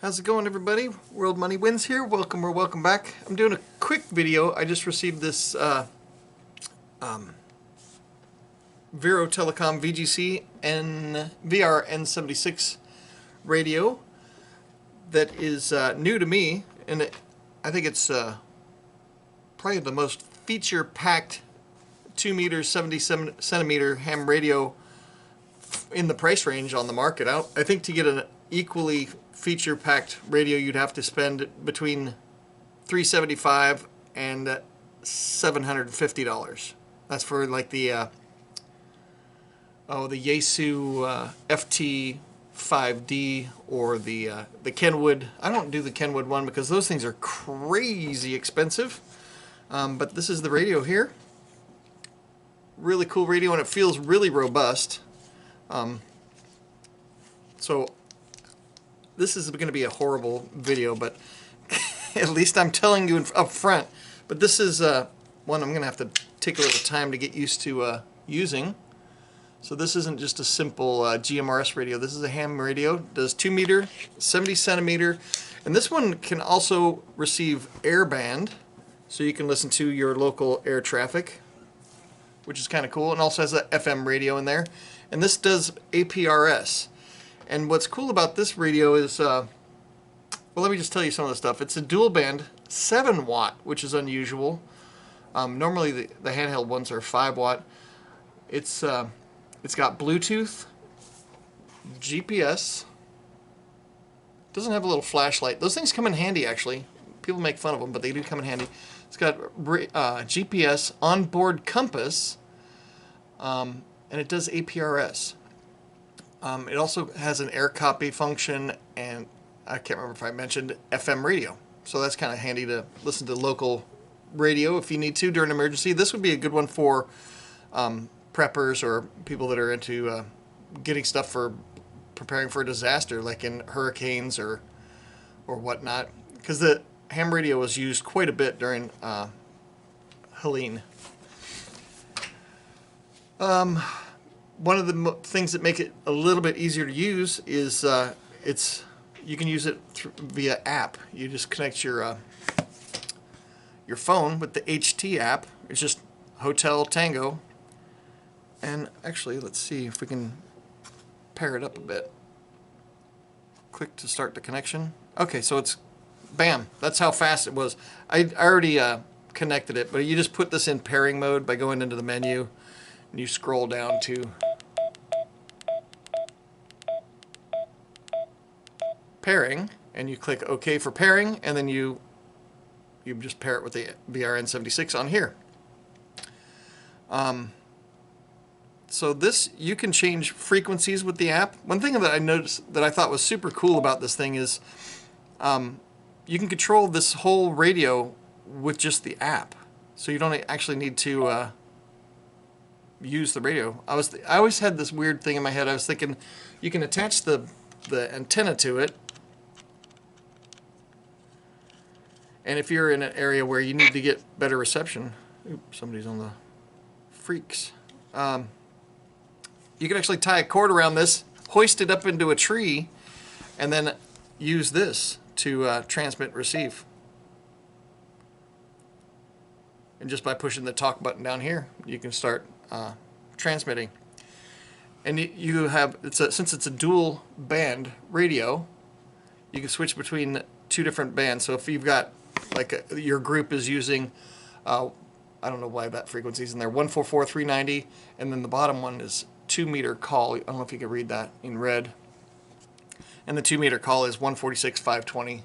How's it going, everybody? World Money Wins here. Welcome or welcome back. I'm doing a quick video. I just received this Vero Telecom VGC and VR-N76 radio that is new to me, and I think it's probably the most feature-packed 2 meter 77 centimeter ham radio in the price range on the market. I think to get an equally feature-packed radio, you'd have to spend between $375 and $750. That's for like the Yaesu FT5D or the Kenwood. I don't do the Kenwood one because those things are crazy expensive. But this is the radio here. Really cool radio, and it feels really robust. So this is going to be a horrible video, but at least I'm telling you up front. But this is one I'm going to have to take a little time to get used to using. So this isn't just a simple GMRS radio. This is a ham radio. It does 2 meter, 70 centimeter, and this one can also receive airband, so you can listen to your local air traffic, which is kind of cool, and also has an FM radio in there. And this does APRS. And what's cool about this radio is, well, let me just tell you some of the stuff. It's a dual band 7 watt, which is unusual. Normally the handheld ones are 5 watt. It's got Bluetooth, GPS. Doesn't have a little flashlight. Those things come in handy, actually. People make fun of them, but they do come in handy. It's got GPS, onboard compass, and it does APRS. It also has an air copy function, and I can't remember if I mentioned FM radio. So that's kind of handy to listen to local radio if you need to during an emergency. This would be a good one for preppers or people that are into getting stuff for preparing for a disaster, like in hurricanes or whatnot. Because the ham radio was used quite a bit during Helene. One of the things that make it a little bit easier to use is you can use it via app. You just connect your phone with the HT app. It's just Hotel Tango. And actually, let's see if we can pair it up a bit. Click to start the connection. Okay, so it's bam. That's how fast it was. I already connected it, but you just put this in pairing mode by going into the menu, and you scroll down to pairing, and you click OK for pairing, and then you just pair it with the VR-N76 on here. So this, you can change frequencies with the app. One thing that I noticed that I thought was super cool about this thing is you can control this whole radio with just the app. So you don't actually need to use the radio. I always had this weird thing in my head. I was thinking you can attach the antenna to it, and if you're in an area where you need to get better reception, oops, somebody's on the freaks. You can actually tie a cord around this, hoist it up into a tree, and then use this to transmit receive. And just by pushing the talk button down here, you can start transmitting. And you have, since it's a dual band radio, you can switch between 2 different bands. So if you've got, like, your group is using, I don't know why that frequency is in there, 144.390, and then the bottom one is 2 meter call. I don't know if you can read that in red. And the 2 meter call is 146.520.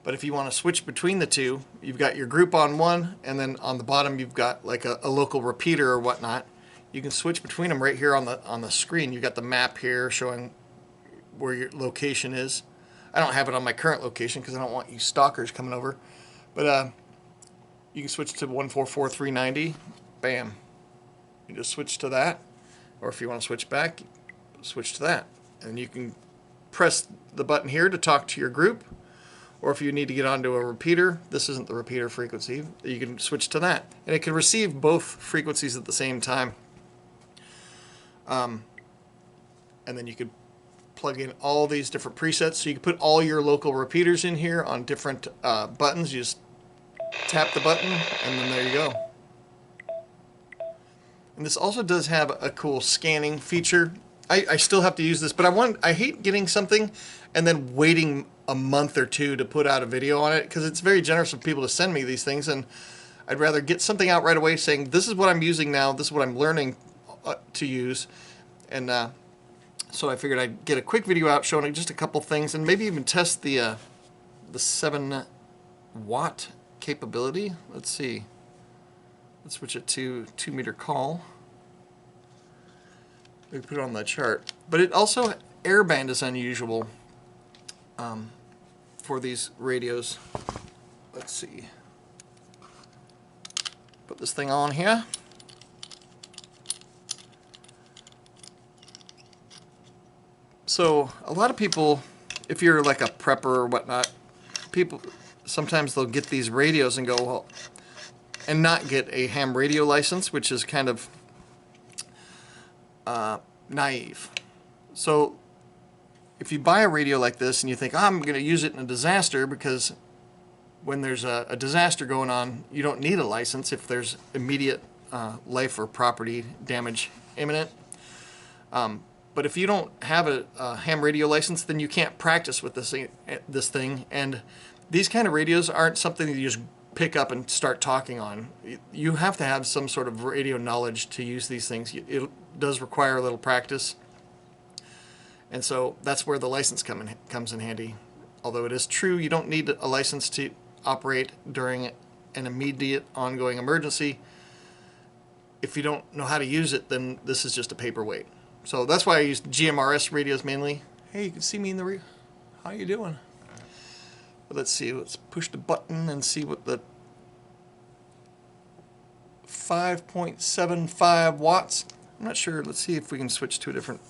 But if you want to switch between the two, you've got your group on one, and then on the bottom you've got like a local repeater or whatnot. You can switch between them right here on the screen. You've got the map here showing where your location is. I don't have it on my current location because I don't want you stalkers coming over. But you can switch to 144.390. Bam. You just switch to that. Or if you want to switch back, switch to that. And you can press the button here to talk to your group. Or if you need to get onto a repeater, this isn't the repeater frequency, you can switch to that. And it can receive both frequencies at the same time. And then you could plug in all these different presets. So you can put all your local repeaters in here on different buttons. You just tap the button, and then there you go. And this also does have a cool scanning feature. I still have to use this, but I hate getting something and then waiting a month or two to put out a video on it, because it's very generous of people to send me these things, and I'd rather get something out right away saying, this is what I'm using now, this is what I'm learning to use. And so I figured I'd get a quick video out showing just a couple things, and maybe even test the 7-watt capability. Let's see. Let's switch it to 2-meter call. We put it on the chart. But it also, airband is unusual for these radios. Let's see. Put this thing on here. So a lot of people, if you're like a prepper or whatnot, people sometimes they'll get these radios and go, well, and not get a ham radio license, which is kind of naive. So if you buy a radio like this and you think, oh, I'm going to use it in a disaster, because when there's a disaster going on, you don't need a license if there's immediate life or property damage imminent. But if you don't have a ham radio license, then you can't practice with this thing. And these kind of radios aren't something that you just pick up and start talking on. You have to have some sort of radio knowledge to use these things. It does require a little practice. And so that's where the license comes in handy. Although it is true, you don't need a license to operate during an immediate ongoing emergency. If you don't know how to use it, then this is just a paperweight. So that's why I use GMRS radios mainly. Hey, you can see me in the how you doing? But let's see, let's push the button and see what the 5.75 watts. I'm not sure. Let's see if we can switch to a different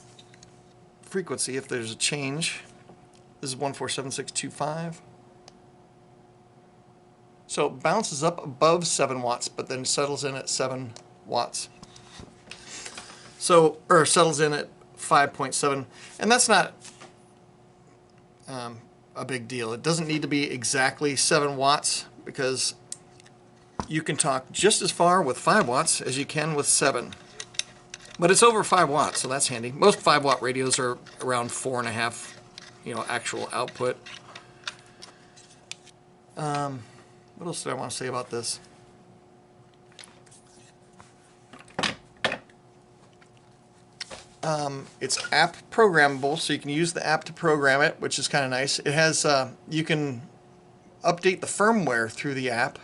frequency if there's a change. This is 147625. So it bounces up above 7 watts, but then settles in at 7 watts. So, or settles in at 5.7, and that's not a big deal. It doesn't need to be exactly 7 watts, because you can talk just as far with 5 watts as you can with 7. But it's over 5 watts, so that's handy. Most 5-watt radios are around 4.5, actual output. What else did I want to say about this? It's app programmable, so you can use the app to program it, which is kind of nice. It has, you can update the firmware through the app.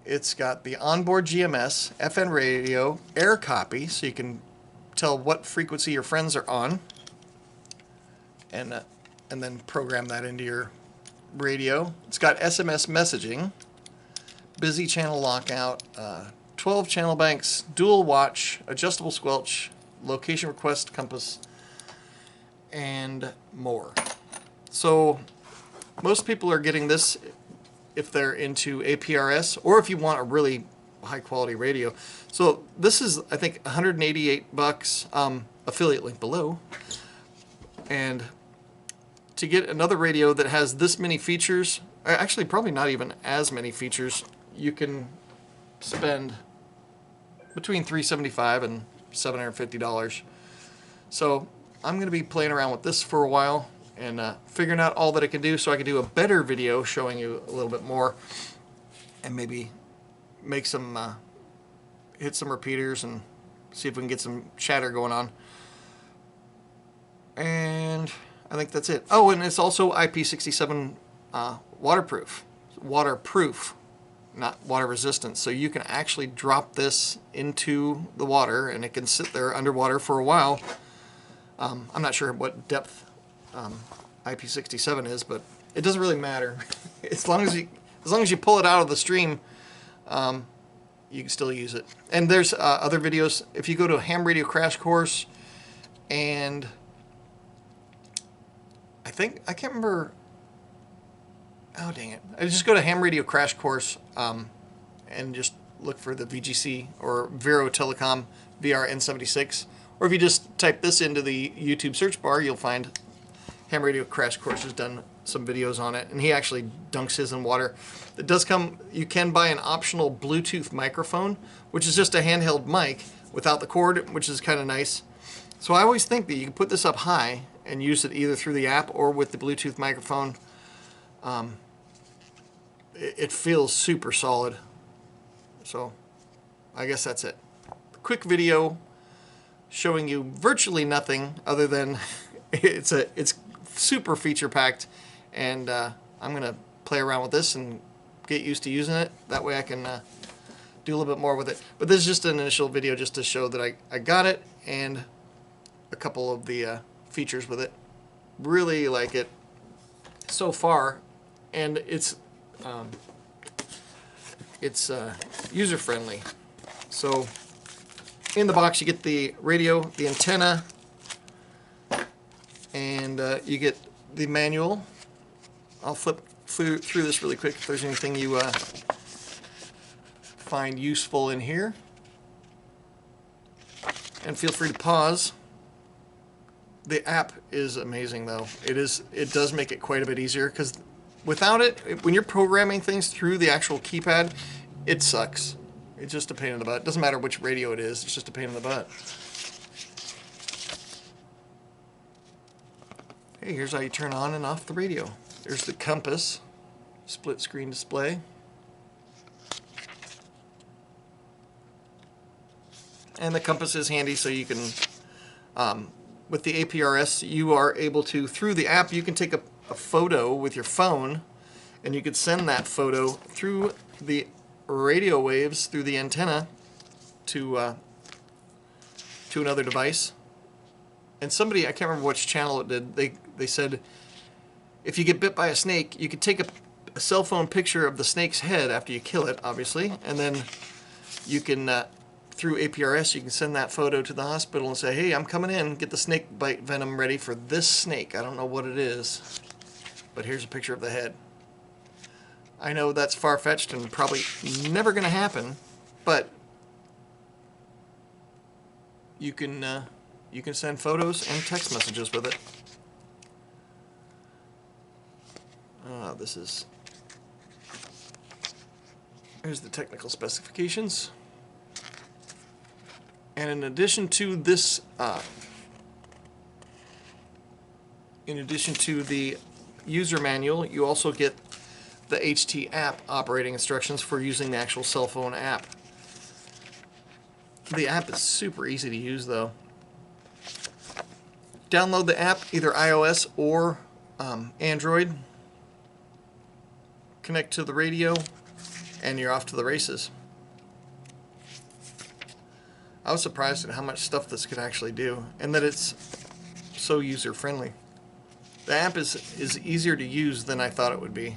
It's got the onboard GMS, FN radio, air copy, so you can tell what frequency your friends are on, and then program that into your radio. It's got SMS messaging, busy channel lockout, 12 channel banks, dual watch, adjustable squelch, location request compass, and more. So most people are getting this if they're into APRS, or if you want a really high quality radio. So this is, I think, $188, affiliate link below. And to get another radio that has this many features, actually probably not even as many features, you can spend between $375 and $750. So I'm going to be playing around with this for a while and figuring out all that it can do, so I can do a better video showing you a little bit more, and maybe make some hit some repeaters and see if we can get some chatter going on. And I think that's it. Oh, and it's also IP67 waterproof, not water resistant. So you can actually drop this into the water and it can sit there underwater for a while. I'm not sure what depth IP67 is, but it doesn't really matter. as long as you pull it out of the stream, you can still use it. And there's other videos. If you go to a ham radio crash course, and I can't remember. Oh, dang it. I just go to ham radio crash course and just look for the VGC or Vero Telecom VR-N76, Or if you just type this into the YouTube search bar, you'll find Ham Radio Crash Course has done some videos on it, and he actually dunks his in water. It does come, you can buy an optional Bluetooth microphone, which is just a handheld mic without the cord, which is kind of nice. So I always think that you can put this up high and use it either through the app or with the Bluetooth microphone. It feels super solid. So I guess that's it. Quick video showing you virtually nothing other than it's super feature packed, and I'm gonna play around with this and get used to using it. That way I can do a little bit more with it. But this is just an initial video just to show that I got it and a couple of the features with it. Really like it so far, and it's user friendly. So in the box you get the radio, the antenna, and you get the manual. I'll flip through this really quick if there's anything you find useful in here. And feel free to pause. The app is amazing though. It does make it quite a bit easier, because without it, when you're programming things through the actual keypad, it sucks. It's just a pain in the butt. It doesn't matter which radio it is, it's just a pain in the butt. Hey, here's how you turn on and off the radio. There's the compass, split screen display. And the compass is handy, so you can, with the APRS, you are able to, through the app, you can take a photo with your phone, and you could send that photo through the radio waves, through the antenna, to another device. And somebody, I can't remember which channel it did, they said if you get bit by a snake, you could take a cell phone picture of the snake's head after you kill it, obviously, and then you can, through APRS, you can send that photo to the hospital and say, hey, I'm coming in, get the snake bite venom ready for this snake. I don't know what it is, but here's a picture of the head. I know that's far-fetched and probably never going to happen, but you can send photos and text messages with it. Here's the technical specifications. And in addition to this, in addition to the user manual, you also get the HT app operating instructions for using the actual cell phone app. The app is super easy to use though. Download the app, either iOS or Android. Connect to the radio, and you're off to the races. I was surprised at how much stuff this could actually do, and that it's so user-friendly. The app is easier to use than I thought it would be.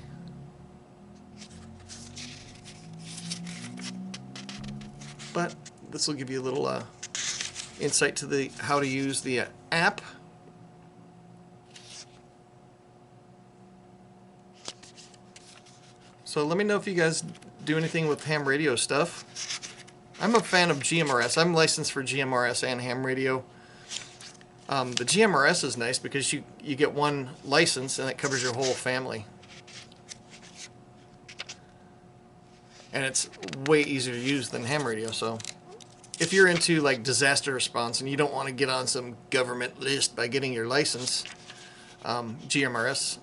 But this will give you a little insight to how to use the app. So let me know if you guys do anything with ham radio stuff. I'm a fan of GMRS. I'm licensed for GMRS and ham radio. The GMRS is nice because you get one license and it covers your whole family. And it's way easier to use than ham radio. So if you're into like disaster response and you don't want to get on some government list by getting your license, GMRS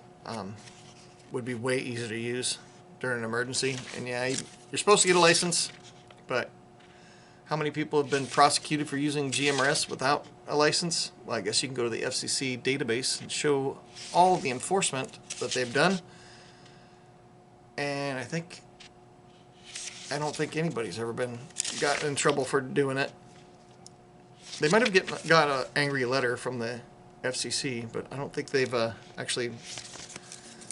would be way easier to use during an emergency. And yeah, you're supposed to get a license, but how many people have been prosecuted for using GMRS without a license? Well, I guess you can go to the FCC database and show all the enforcement that they've done. And I don't think anybody's ever been gotten in trouble for doing it. They might have got an angry letter from the FCC, but I don't think they've actually.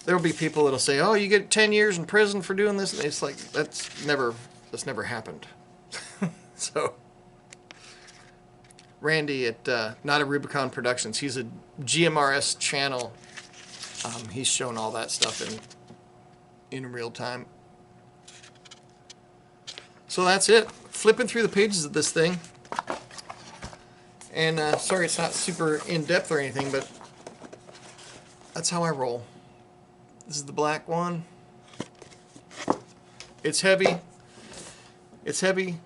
There will be people that'll say, "Oh, you get 10 years in prison for doing this." And it's like that's never happened. So, Randy at Not a Rubicon Productions, he's a GMRS channel. He's shown all that stuff in real time. So that's it. Flipping through the pages of this thing, And sorry it's not super in-depth or anything, but that's how I roll. This is the black one. It's heavy. It's heavy,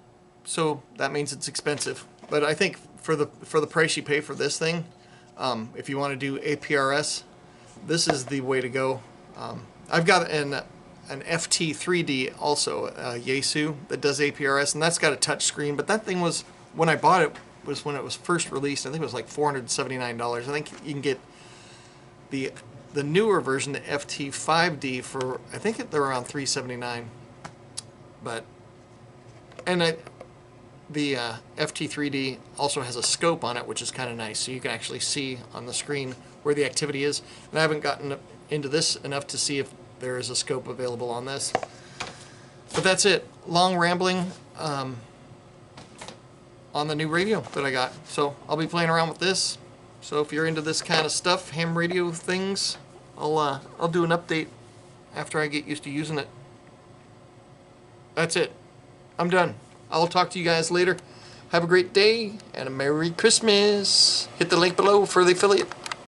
so that means it's expensive. But I think for the price you pay for this thing, if you want to do APRS, this is the way to go. I've got an FT3D also, Yaesu, that does APRS, and that's got a touch screen. But that thing was, when I bought it, was when it was first released. I think it was like $479. I think you can get the newer version, the FT5D, for I think they're around $379. But the FT3D also has a scope on it, which is kind of nice, so you can actually see on the screen where the activity is. And I haven't gotten into this enough to see if there is a scope available on this. But that's it. Long rambling on the new radio that I got. So I'll be playing around with this. So if you're into this kind of stuff, ham radio things, I'll do an update after I get used to using it. That's it. I'm done. I'll talk to you guys later. Have a great day and a Merry Christmas. Hit the link below for the affiliate.